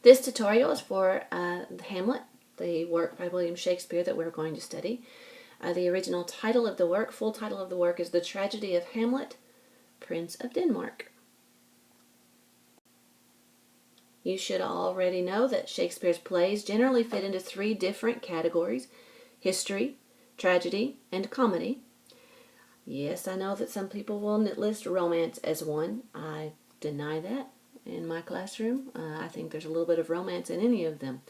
This tutorial is for Hamlet, the work by William Shakespeare that we're going to study. The original title of the work, full title of the work, is The Tragedy of Hamlet, Prince of Denmark. You should already know that Shakespeare's plays generally fit into three different categories: history, tragedy, and comedy. Yes, I know that some people will list romance as one. I deny that in my classroom. I think there's a little bit of romance in any of them.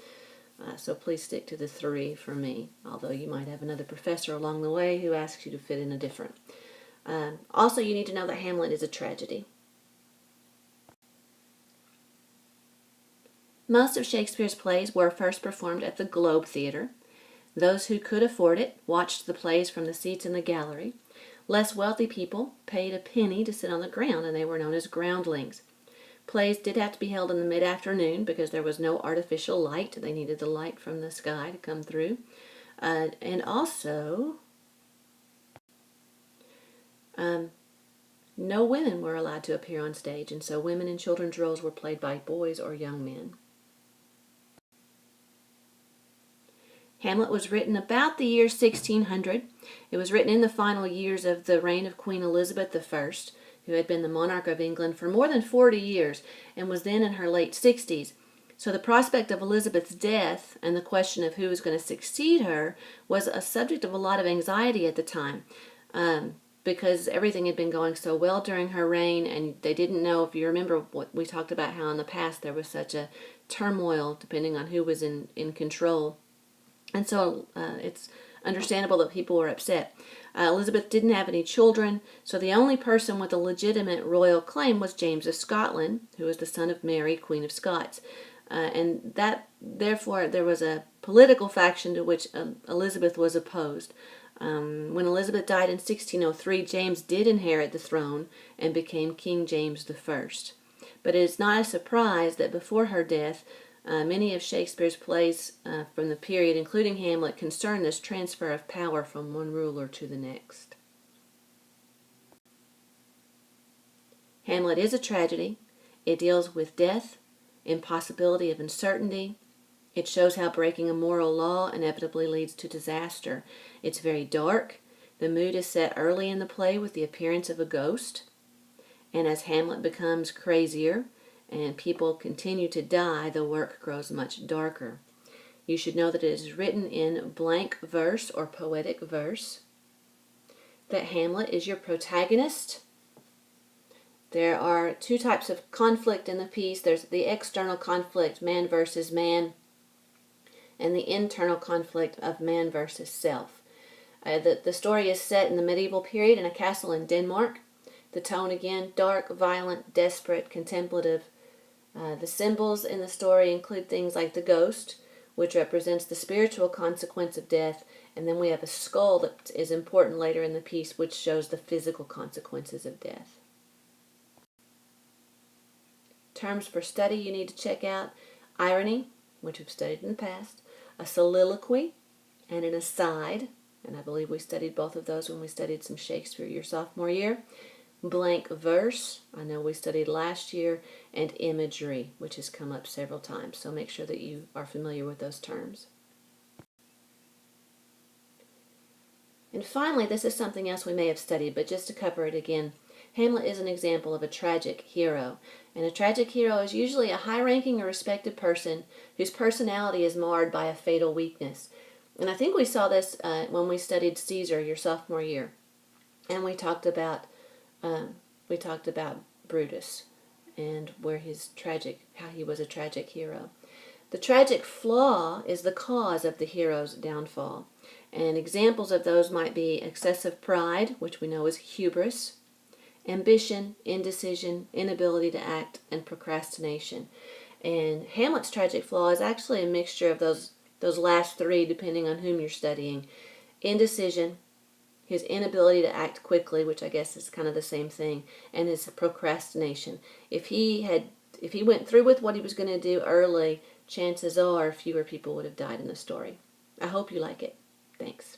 So please stick to the three for me, although you might have another professor along the way who asks you to fit in a different. Also, you need to know that Hamlet is a tragedy. Most of Shakespeare's plays were first performed at the Globe Theatre. Those who could afford it watched the plays from the seats in the gallery. Less wealthy people paid a penny to sit on the ground, and they were known as groundlings. Plays did have to be held in the mid-afternoon because there was no artificial light. They needed the light from the sky to come through. And also, no women were allowed to appear on stage, and so women in children's roles were played by boys or young men. Hamlet was written about the year 1600. It was written in the final years of the reign of Queen Elizabeth I, who had been the monarch of England for more than 40 years and was then in her late 60s. So the prospect of Elizabeth's death and the question of who was going to succeed her was a subject of a lot of anxiety at the time, because everything had been going so well during her reign, and they didn't know, if you remember what we talked about, how in the past there was such a turmoil depending on who was in control. And so it's understandable that people were upset. Elizabeth didn't have any children, so the only person with a legitimate royal claim was James of Scotland, who was the son of Mary, Queen of Scots. And that, therefore, there was a political faction to which Elizabeth was opposed. When Elizabeth died in 1603, James did inherit the throne and became King James I. But it is not a surprise that before her death, many of Shakespeare's plays from the period, including Hamlet, concern this transfer of power from one ruler to the next. Hamlet is a tragedy. It deals with death, impossibility of uncertainty. It shows how breaking a moral law inevitably leads to disaster. It's very dark. The mood is set early in the play with the appearance of a ghost. And as Hamlet becomes crazier and people continue to die, the work grows much darker. You should know that it is written in blank verse or poetic verse, that Hamlet is your protagonist. There are two types of conflict in the piece. There's the external conflict, man versus man, and the internal conflict of man versus self. The story is set in the medieval period in a castle in Denmark. The tone, again, dark, violent, desperate, contemplative. The symbols in the story include things like the ghost, which represents the spiritual consequence of death, and then we have a skull that is important later in the piece, which shows the physical consequences of death. Terms for study you need to check out: irony, which we've studied in the past, a soliloquy, and an aside, and I believe we studied both of those when we studied some Shakespeare your sophomore year. Blank verse, I know we studied last year, and imagery, which has come up several times, so make sure that you are familiar with those terms. And finally, this is something else we may have studied, but just to cover it again, Hamlet is an example of a tragic hero, and a tragic hero is usually a high-ranking or respected person whose personality is marred by a fatal weakness. And I think we saw this when we studied Caesar your sophomore year, and we talked about Brutus and how he was a tragic hero. The tragic flaw is the cause of the hero's downfall. And examples of those might be excessive pride, which we know is hubris, ambition, indecision, inability to act, and procrastination. And Hamlet's tragic flaw is actually a mixture of those last three, depending on whom you're studying. Indecision, his inability to act quickly, which I guess is kind of the same thing, and his procrastination. If he went through with what he was going to do early, chances are fewer people would have died in the story. I hope you like it. Thanks.